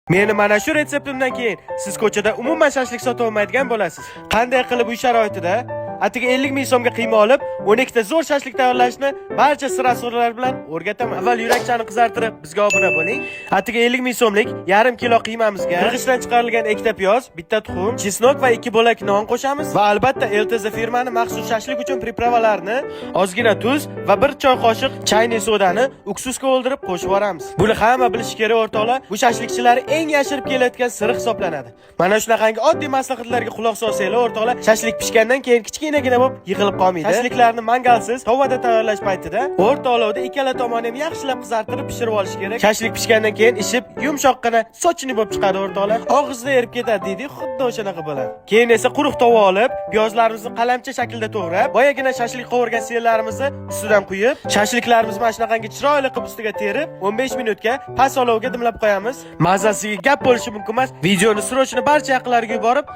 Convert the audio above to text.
Meni mana shu retseptimdan keyin siz ko'chada umuman shashlik sotib olmaydigan bo'lasiz. Qanday qilib uy sharoitida atiga 50 ming so'mga qiyma olib 12 ta zo'r shashlik tayyorlashni barcha sir asrorlar bilan o'rgataman. Avval yurakchani qizartirib bizga obuna bo'ling. Atiga 50 ming so'mlik yarim kilo qiymamizga qirg'ichdan chiqarilgan ikkita piyoz, bitta tuxum, chesnok va 2 bo'lak non qo'shamiz va albatta LTZ firmani maxsus shashlik uchun pripravalarni, ozgina tuz va 1 choy qoshiq chayniy sodani uksusga o'ldirib qo'shib yuboramiz. Buni hamma bilishi kerak o'rtoqlar. Bu shashlikchilar eng yashirib kelayotgan siri hisoblanadi. Mana shunaqangi oddiy maslahatlarga quloq solsanglar o'rtoqlar, shashlik pishgandan keyin kichkinagina bo'lib yig'ilib qolmaydi. Shashliklarni mangalsiz tovada tayyorlash paytida o'rta olovda ikkala tomonni ham yaxshilab qizartirib pishirib olish kerak. Shashlik pishgandan keyin ishib yumshoqqina sochini bo'lib chiqadi o'rtoqlar. Og'izda erib ketadi deydi, xuddi o'shanaqa bo'ladi. Keyin esa quruq tova olib, piyozlarimizni qalamcha shaklda to'g'rab, boyagina shashlik qovurgan sellarimizni ustidan quyib, shashliklarimizni mana shunaqangi chiroyli qilib ustiga terib, 15 minutga past olovga dimlab qo'yamiz. Mazasiga gap bo'lishi mumkin emas. Videoni srochni barcha yaqinlariga yuborib